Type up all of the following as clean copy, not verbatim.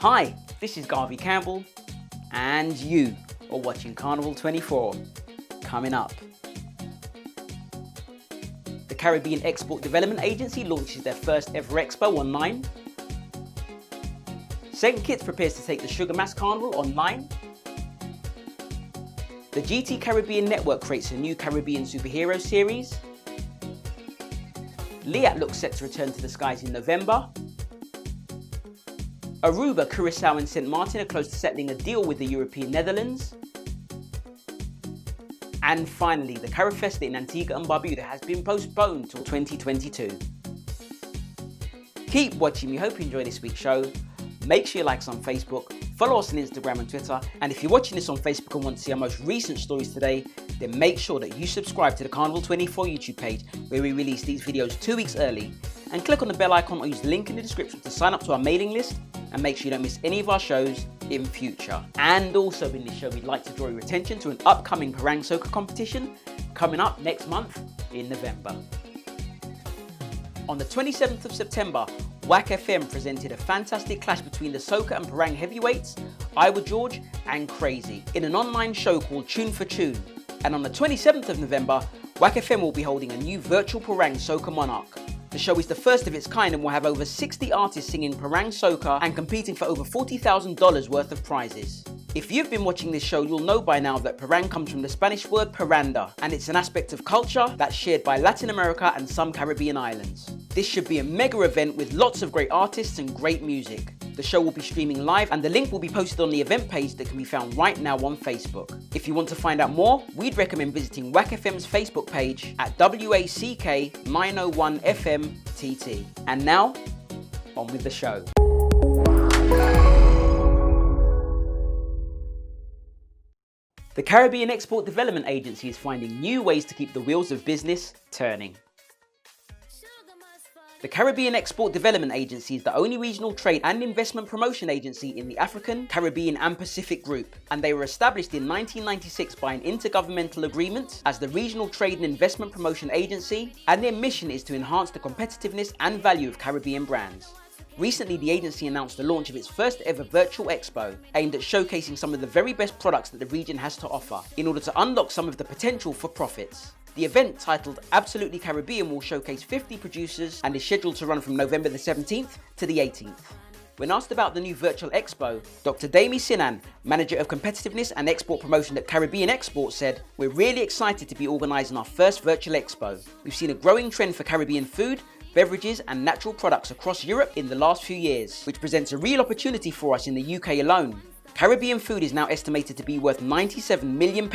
Hi, this is Garvey Campbell, and you are watching Carnival 24. Coming up. The Caribbean Export Development Agency launches their first ever expo online. St. Kitts prepares to take the Sugar Mas Carnival online. The GT Caribbean Network creates a new Caribbean superhero series. Liat looks set to return to the skies in November. Aruba, Curaçao and Sint Maarten are close to settling a deal with the European Netherlands. And finally, the CARIFESTA in Antigua and Barbuda has been postponed till 2022. Keep watching, we hope you enjoy this week's show. Make sure you like us on Facebook, follow us on Instagram and Twitter, and if you're watching this on Facebook and want to see our most recent stories today, then make sure that you subscribe to the Carnival 24 YouTube page where we release these videos 2 weeks early, and click on the bell icon or use the link in the description to sign up to our mailing list and make sure you don't miss any of our shows in future. And also in this show, we'd like to draw your attention to an upcoming Parang Soka competition coming up next month in November. On the 27th of September, WAC FM presented a fantastic clash between the Soka and Parang heavyweights, Ayow George and Crazy, in an online show called Tune for Tune. And on the 27th of November, WAC FM will be holding a new virtual Parang Soka Monarch. The show is the first of its kind and will have over 60 artists singing Parang Soka and competing for over $40,000 worth of prizes. If you've been watching this show, you'll know by now that Parang comes from the Spanish word parranda, and it's an aspect of culture that's shared by Latin America and some Caribbean islands. This should be a mega event with lots of great artists and great music. The show will be streaming live and the link will be posted on the event page that can be found right now on Facebook. If you want to find out more, we'd recommend visiting WAC FM's Facebook page at WACK 901 FM TT. And now, on with the show. The Caribbean Export Development Agency is finding new ways to keep the wheels of business turning. The Caribbean Export Development Agency is the only regional trade and investment promotion agency in the African, Caribbean and Pacific group, and they were established in 1996 by an intergovernmental agreement as the Regional Trade and Investment Promotion Agency, and their mission is to enhance the competitiveness and value of Caribbean brands. Recently, the agency announced the launch of its first ever virtual expo, aimed at showcasing some of the very best products that the region has to offer, in order to unlock some of the potential for profits. The event, titled Absolutely Caribbean, will showcase 50 producers and is scheduled to run from November the 17th to the 18th. When asked about the new virtual expo, Dr. Dami Sinan, Manager of Competitiveness and Export Promotion at Caribbean Export, said, "We're really excited to be organising our first virtual expo. We've seen a growing trend for Caribbean food, beverages and natural products across Europe in the last few years, which presents a real opportunity for us in the UK alone. Caribbean food is now estimated to be worth £97 million,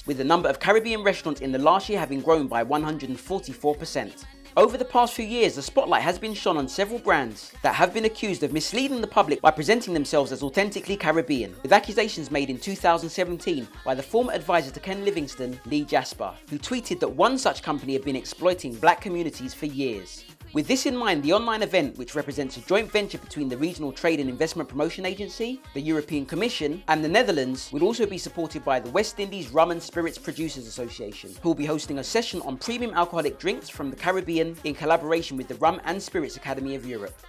with the number of Caribbean restaurants in the last year having grown by 144%. Over the past few years, the spotlight has been shone on several brands that have been accused of misleading the public by presenting themselves as authentically Caribbean, with accusations made in 2017 by the former advisor to Ken Livingstone, Lee Jasper, who tweeted that one such company had been exploiting black communities for years. With this in mind, the online event, which represents a joint venture between the Regional Trade and Investment Promotion Agency, the European Commission, and the Netherlands, will also be supported by the West Indies Rum and Spirits Producers Association, who will be hosting a session on premium alcoholic drinks from the Caribbean in collaboration with the Rum and Spirits Academy of Europe.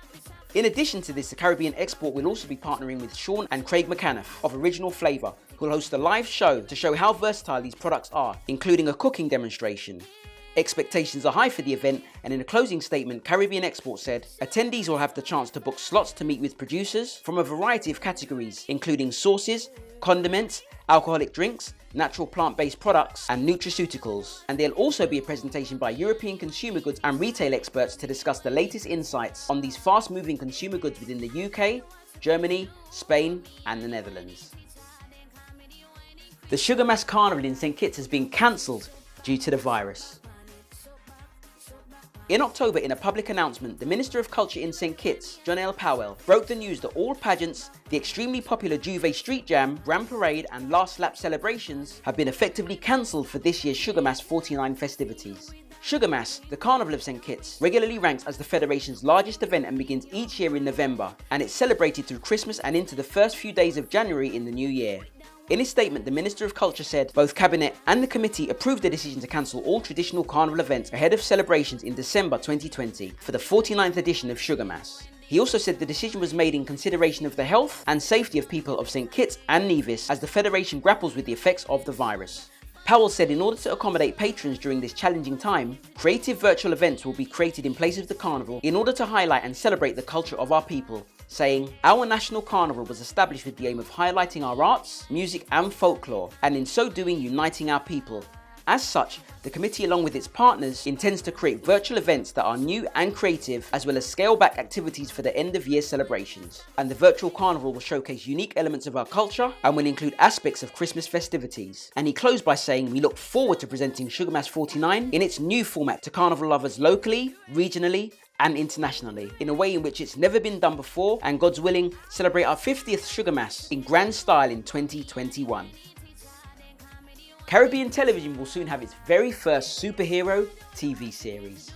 In addition to this, the Caribbean Export will also be partnering with Sean and Craig McAnuff of Original Flavour, who will host a live show to show how versatile these products are, including a cooking demonstration. Expectations are high for the event, and in a closing statement, Caribbean Export said, "Attendees will have the chance to book slots to meet with producers from a variety of categories, including sauces, condiments, alcoholic drinks, natural plant-based products, and nutraceuticals. And there'll also be a presentation by European consumer goods and retail experts to discuss the latest insights on these fast-moving consumer goods within the UK, Germany, Spain, and the Netherlands." The Sugar Mas Carnival in St. Kitts has been cancelled due to the virus. In October, in a public announcement, the Minister of Culture in St. Kitts, John L. Powell, broke the news that all pageants, the extremely popular Juve Street Jam, Grand Parade and Last Lap celebrations have been effectively cancelled for this year's Sugar Mas 49 festivities. Sugar Mas, the Carnival of St. Kitts, regularly ranks as the Federation's largest event and begins each year in November, and it's celebrated through Christmas and into the first few days of January in the new year. In his statement, the Minister of Culture said both Cabinet and the committee approved the decision to cancel all traditional carnival events ahead of celebrations in December 2020 for the 49th edition of Sugar Mas. He also said the decision was made in consideration of the health and safety of people of St. Kitts and Nevis as the Federation grapples with the effects of the virus. Powell said in order to accommodate patrons during this challenging time, creative virtual events will be created in place of the carnival in order to highlight and celebrate the culture of our people, saying, "Our national carnival was established with the aim of highlighting our arts, music and folklore, and in so doing uniting our people. As such, the committee along with its partners intends to create virtual events that are new and creative, as well as scale back activities for the end of year celebrations. And the virtual carnival will showcase unique elements of our culture and will include aspects of Christmas festivities." And he closed by saying, "We look forward to presenting Sugar Mas 49 in its new format to carnival lovers locally, regionally and internationally, in a way in which it's never been done before, and God's willing, celebrate our 50th Sugar Mas in grand style in 2021. Caribbean television will soon have its very first superhero TV series.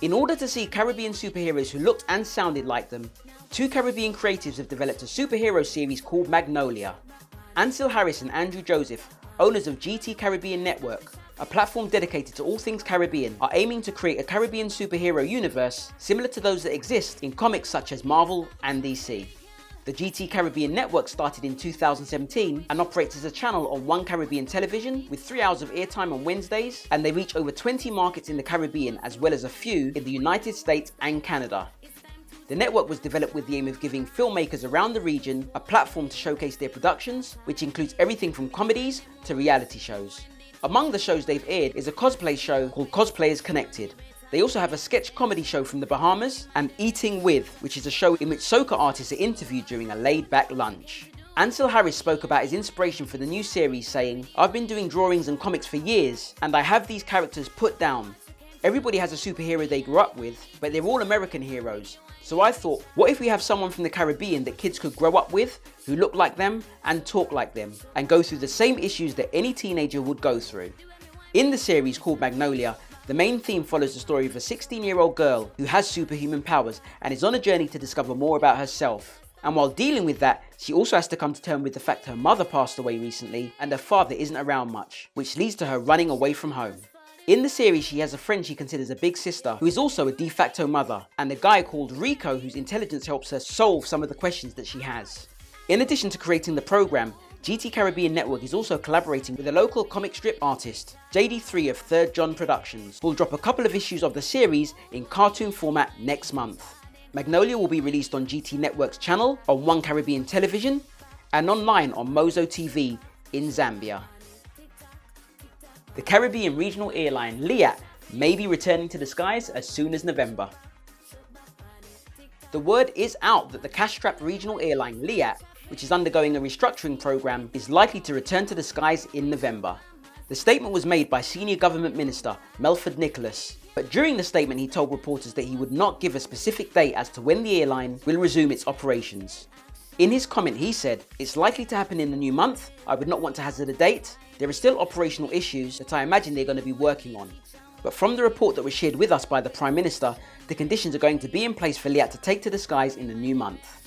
In order to see Caribbean superheroes who looked and sounded like them, two Caribbean creatives have developed a superhero series called Magnolia. Ansel Harris and Andrew Joseph, owners of GT Caribbean Network, a platform dedicated to all things Caribbean, are aiming to create a Caribbean superhero universe similar to those that exist in comics such as Marvel and DC. The GT Caribbean Network started in 2017 and operates as a channel on One Caribbean Television with 3 hours of airtime on Wednesdays, and they reach over 20 markets in the Caribbean as well as a few in the United States and Canada. The network was developed with the aim of giving filmmakers around the region a platform to showcase their productions, which includes everything from comedies to reality shows. Among the shows they've aired is a cosplay show called Cosplayers Connected. They also have a sketch comedy show from the Bahamas and Eating With, which is a show in which Soka artists are interviewed during a laid-back lunch. Ansel Harris spoke about his inspiration for the new series, saying, "I've been doing drawings and comics for years, and I have these characters put down. Everybody has a superhero they grew up with, but they're all American heroes. So I thought, what if we have someone from the Caribbean that kids could grow up with, who look like them and talk like them, and go through the same issues that any teenager would go through?" In the series called Magnolia, the main theme follows the story of a 16-year-old girl who has superhuman powers and is on a journey to discover more about herself. And while dealing with that, she also has to come to terms with the fact her mother passed away recently and her father isn't around much, which leads to her running away from home. In the series, she has a friend she considers a big sister who is also a de facto mother, and a guy called Rico whose intelligence helps her solve some of the questions that she has. In addition to creating the program, GT Caribbean Network is also collaborating with a local comic strip artist, JD3 of 3rd John Productions, who will drop a couple of issues of the series in cartoon format next month. Magnolia will be released on GT Network's channel, on One Caribbean Television, and online on Mozo TV in Zambia. The Caribbean regional airline Liat may be returning to the skies as soon as November. The word is out that the cash-strapped regional airline Liat, which is undergoing a restructuring program, is likely to return to the skies in November. The statement was made by Senior Government Minister Melford Nicholas, but during the statement he told reporters that he would not give a specific date as to when the airline will resume its operations. In his comment he said, "It's likely to happen in the new month. I would not want to hazard a date. There are still operational issues that I imagine they're going to be working on. But from the report that was shared with us by the Prime Minister, the conditions are going to be in place for Liat to take to the skies in the new month."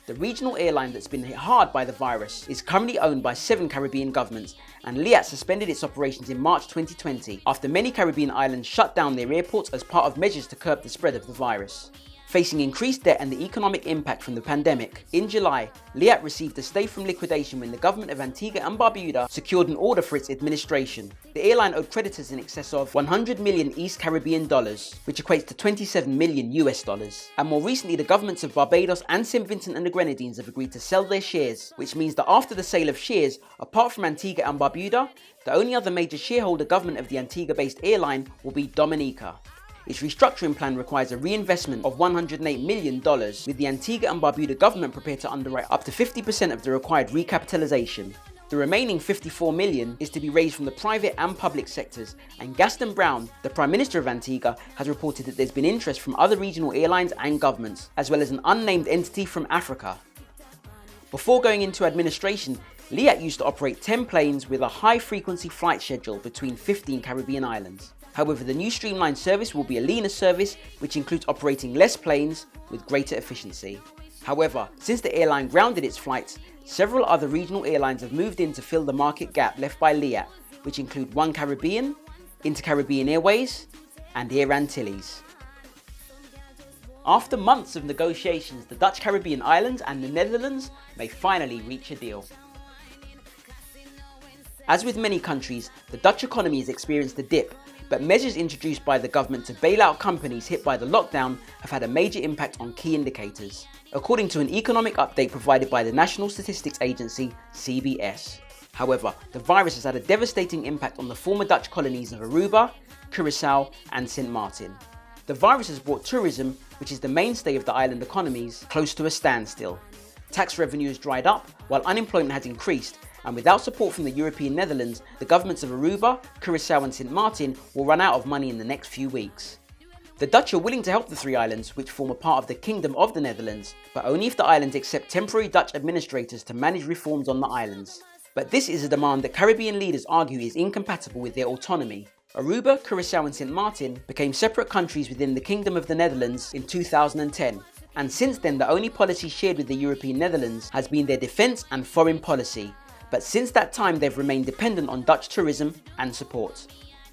The regional airline that's been hit hard by the virus is currently owned by 7 Caribbean governments, and Liat suspended its operations in March 2020 after many Caribbean islands shut down their airports as part of measures to curb the spread of the virus. Facing increased debt and the economic impact from the pandemic, in July, Liat received a stay from liquidation when the government of Antigua and Barbuda secured an order for its administration. The airline owed creditors in excess of 100 million East Caribbean dollars, which equates to 27 million US dollars. And more recently, the governments of Barbados and St. Vincent and the Grenadines have agreed to sell their shares, which means that after the sale of shares, apart from Antigua and Barbuda, the only other major shareholder government of the Antigua-based airline will be Dominica. Its restructuring plan requires a reinvestment of $108 million, with the Antigua and Barbuda government prepared to underwrite up to 50% of the required recapitalization. The remaining $54 million is to be raised from the private and public sectors, and Gaston Brown, the Prime Minister of Antigua, has reported that there's been interest from other regional airlines and governments, as well as an unnamed entity from Africa. Before going into administration, Liat used to operate 10 planes with a high-frequency flight schedule between 15 Caribbean islands. However, the new streamlined service will be a leaner service, which includes operating less planes with greater efficiency. However, since the airline grounded its flights, several other regional airlines have moved in to fill the market gap left by Liat, which include One Caribbean, Inter-Caribbean Airways, and Air Antilles. After months of negotiations, the Dutch Caribbean islands and the Netherlands may finally reach a deal. As with many countries, the Dutch economy has experienced a dip, but measures introduced by the government to bail out companies hit by the lockdown have had a major impact on key indicators, according to an economic update provided by the National Statistics Agency, CBS. However, the virus has had a devastating impact on the former Dutch colonies of Aruba, Curaçao and Sint Maarten. The virus has brought tourism, which is the mainstay of the island economies, close to a standstill. Tax revenue has dried up, while unemployment has increased, and without support from the European Netherlands, the governments of Aruba, Curaçao and Sint Maarten will run out of money in the next few weeks. The Dutch are willing to help the three islands, which form a part of the Kingdom of the Netherlands, but only if the islands accept temporary Dutch administrators to manage reforms on the islands. But this is a demand that Caribbean leaders argue is incompatible with their autonomy. Aruba, Curaçao and Sint Maarten became separate countries within the Kingdom of the Netherlands in 2010, and since then the only policy shared with the European Netherlands has been their defence and foreign policy, but since that time they've remained dependent on Dutch tourism and support.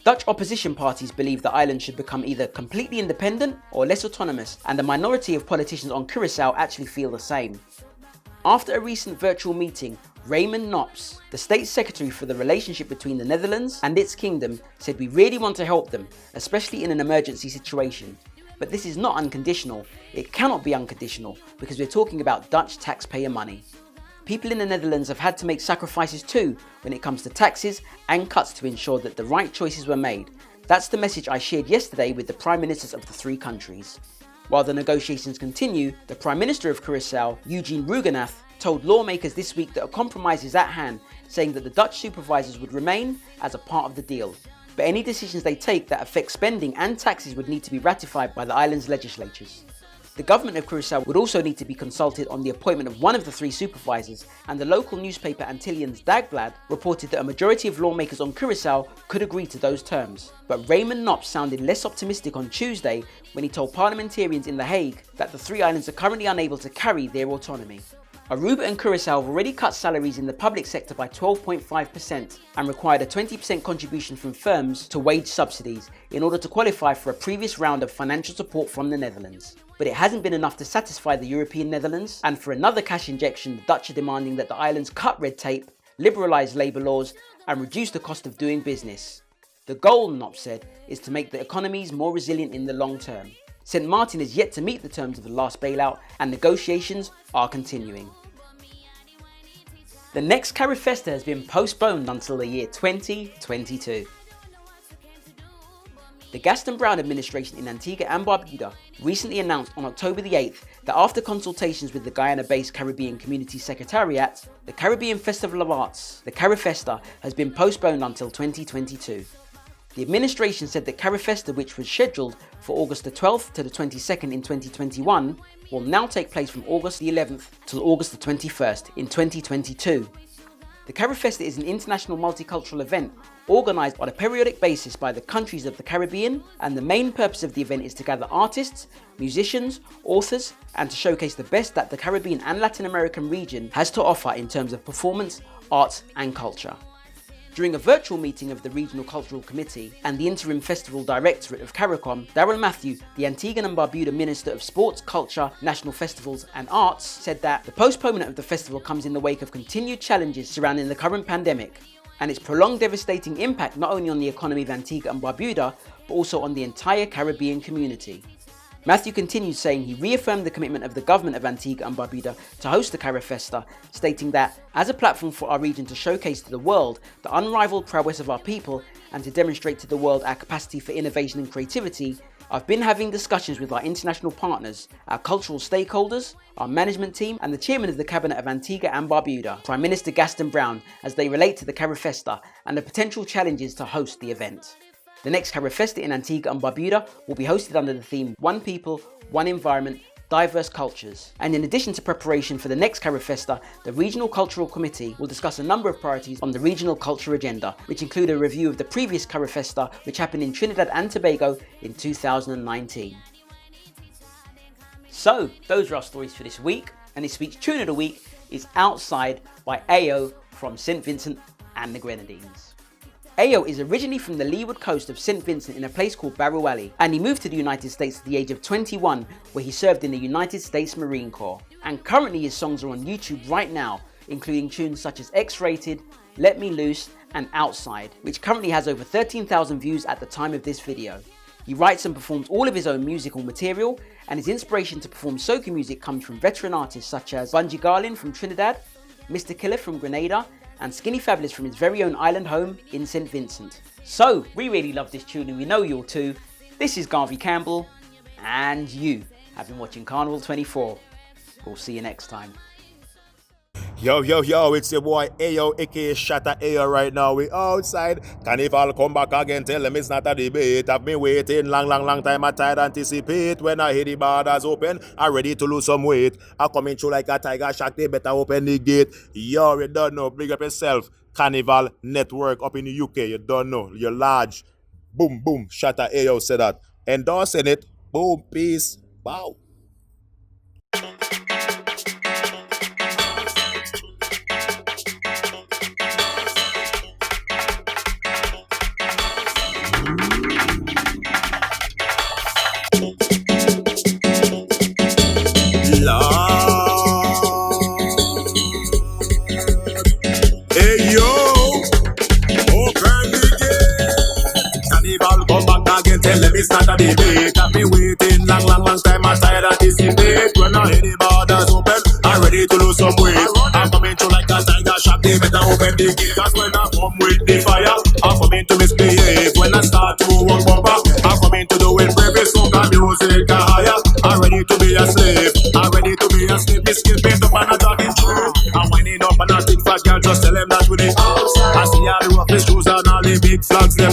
Dutch opposition parties believe the island should become either completely independent or less autonomous, and the minority of politicians on Curaçao actually feel the same. After a recent virtual meeting, Raymond Knops, the State Secretary for the relationship between the Netherlands and its kingdom, said we really want to help them, especially in an emergency situation. But this is not unconditional. It cannot be unconditional because we're talking about Dutch taxpayer money. People in the Netherlands have had to make sacrifices too when it comes to taxes and cuts to ensure that the right choices were made. That's the message I shared yesterday with the Prime Ministers of the three countries. While the negotiations continue, the Prime Minister of Curaçao, Eugene Rugenath, told lawmakers this week that a compromise is at hand, saying that the Dutch supervisors would remain as a part of the deal. But any decisions they take that affect spending and taxes would need to be ratified by the island's legislatures. The government of Curaçao would also need to be consulted on the appointment of one of the three supervisors, and the local newspaper Antillians Dagblad reported that a majority of lawmakers on Curaçao could agree to those terms. But Raymond Knops sounded less optimistic on Tuesday when he told parliamentarians in The Hague that the three islands are currently unable to carry their autonomy. Aruba and Curaçao have already cut salaries in the public sector by 12.5% and required a 20% contribution from firms to wage subsidies in order to qualify for a previous round of financial support from the Netherlands. But it hasn't been enough to satisfy the European Netherlands, and for another cash injection, the Dutch are demanding that the islands cut red tape, liberalise labour laws and reduce the cost of doing business. The goal, Knops said, is to make the economies more resilient in the long term. Sint Maarten is yet to meet the terms of the last bailout, and negotiations are continuing. The next CARIFESTA has been postponed until the year 2022. The Gaston Browne administration in Antigua and Barbuda recently announced on October the 8th that after consultations with the Guyana-based Caribbean Community Secretariat, the Caribbean Festival of Arts, the CARIFESTA, has been postponed until 2022. The administration said that CARIFESTA, which was scheduled for August the 12th to the 22nd in 2021, will now take place from August the 11th till August the 21st in 2022. The CARIFESTA is an international multicultural event organised on a periodic basis by the countries of the Caribbean, and the main purpose of the event is to gather artists, musicians, authors, and to showcase the best that the Caribbean and Latin American region has to offer in terms of performance, arts and culture. During a virtual meeting of the Regional Cultural Committee and the Interim Festival Directorate of CARICOM, Darryl Matthew, the Antigua and Barbuda Minister of Sports, Culture, National Festivals and Arts, said that the postponement of the festival comes in the wake of continued challenges surrounding the current pandemic and its prolonged devastating impact not only on the economy of Antigua and Barbuda, but also on the entire Caribbean community. Matthew continued saying he reaffirmed the commitment of the government of Antigua and Barbuda to host the CARIFESTA, stating that, as a platform for our region to showcase to the world the unrivaled prowess of our people and to demonstrate to the world our capacity for innovation and creativity, I've been having discussions with our international partners, our cultural stakeholders, our management team and the chairman of the Cabinet of Antigua and Barbuda, Prime Minister Gaston Browne, as they relate to the CARIFESTA and the potential challenges to host the event. The next CARIFESTA in Antigua and Barbuda will be hosted under the theme One People, One Environment, Diverse Cultures. And in addition to preparation for the next CARIFESTA, the Regional Cultural Committee will discuss a number of priorities on the regional culture agenda, which include a review of the previous CARIFESTA, which happened in Trinidad and Tobago in 2019. So, those are our stories for this week, and this week's tune of the week is Outside by Ayow from St. Vincent and the Grenadines. Ayow is originally from the leeward coast of St. Vincent in a place called Barruwali, and he moved to the United States at the age of 21, where he served in the United States Marine Corps. And currently his songs are on YouTube right now, including tunes such as X-Rated, Let Me Loose, and Outside, which currently has over 13,000 views at the time of this video. He writes and performs all of his own musical material, and his inspiration to perform soca music comes from veteran artists such as Bunji Garlin from Trinidad, Mr. Killer from Grenada, and Skinny Fabulous from his very own island home in St. Vincent. So, we really love this tune and we know you'll too. This is Garvey Campbell, and you have been watching Carnival 24. We'll see you next time. Yo, it's your boy Ayow, aka Shatta Ayow right now. We outside. Carnival come back again, tell them it's not a debate. I've been waiting long time, I tired anticipate. When I hear the borders open, I'm ready to lose some weight. I coming through like a tiger shark, they better open the gate. Yo, you don't know, big up yourself. Carnival Network up in the UK, you don't know, you're large. Boom, Shatta Ayow said that. Endorsing it, boom, peace, bow. Tell them it's not a debate. I've been waiting long time. I tired anticipate. When I hear the borders open, I'm ready to lose some weight. I'm coming through like a tiger shark. They better open the gate. Cause when I come with the fire, I'm coming to misbehave. When I start to walk bumper, I'm coming to do it brave. Soka music higher. I'm ready to be a slave. I'm ready to be a slave. Me skin paint up and a jogging tree. I'm winding up and I think fat girl. Just tell them that with it. I see all the roughest shoes and all the big flags them.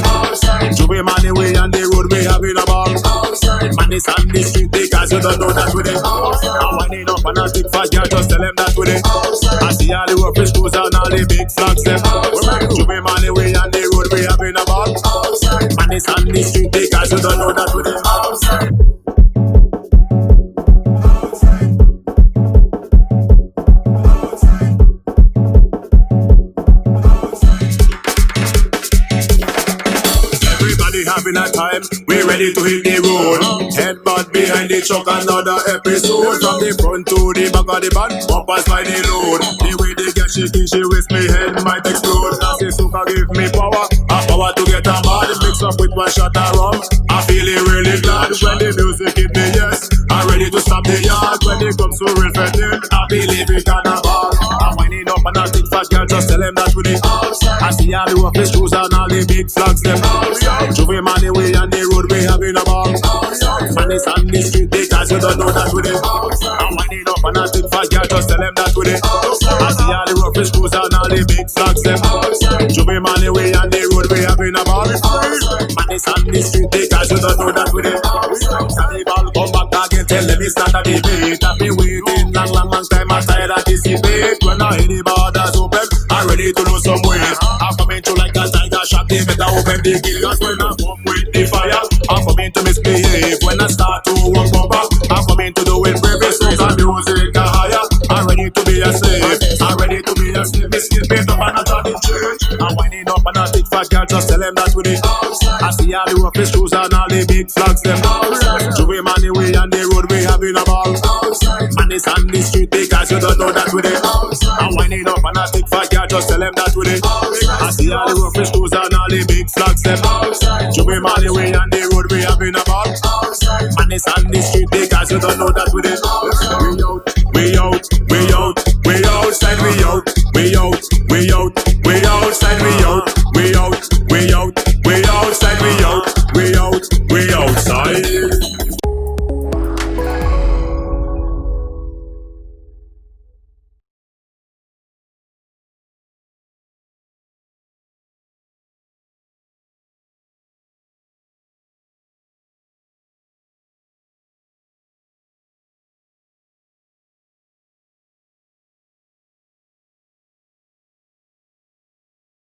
Juve money way and the road we having a ball. Man is on the street because you don't know that with it. I'm winding up and I think fat girl. Just tell them that with it. I see all the roughest shoes and all the big flags them. Juve money way and the road we having a ball. Man is on the street because you don't know that with it. Having a time, we ready to hit the road. Headbutt behind the truck, another episode. From the front to the back of the van, bumpers by the road. The way they get shaking, she with me head might explode. I say Soka give me power, a power to get a bad. Mix up with one shot of rum. I feeling really glad when the music hit me, yes. I'm ready to stop the yard when it comes to real fetting. I believe in Carnevale. I'm winding up and I think fat girl, just tell them that with it. I see all the roughest shoes and all the big flags them. Juve money way and the road we having a ball. Man is on the street because you don't know that with it. I'm winding up and I think fat girl, just tell them that with it. I see all the roughest shoes and all the big flags them. Juve money way and the road we having a ball. Man is on the street because you don't know that with it. Carnival come back again, tell them it's not a debate. I've been waiting long time, I tired anticipate. When I hear the borders open, I'm ready to lose some weight. I'm coming through like a tiger shark, they better open the gate. Cause when I come with the fire, I'm coming to misbehave. When I start to walk bumper, I'm coming to do it brave. Soka music higher. I'm ready to be a slave. I'm ready to be a slave. Me skin paint up and a jogging church. I'm winding up and a big fat girl, just tell them that with it. I see all the roughest shoes and all the big flags them. Juve money way and the road we having a ball. Man is on the street because you don't know that with it. I'm winding up and a big fat girl, just tell them that with it. I see all the roughest shoes and all the big flags them. Juve money way and the road we having a ball. Man is on the street because you don't know that with it.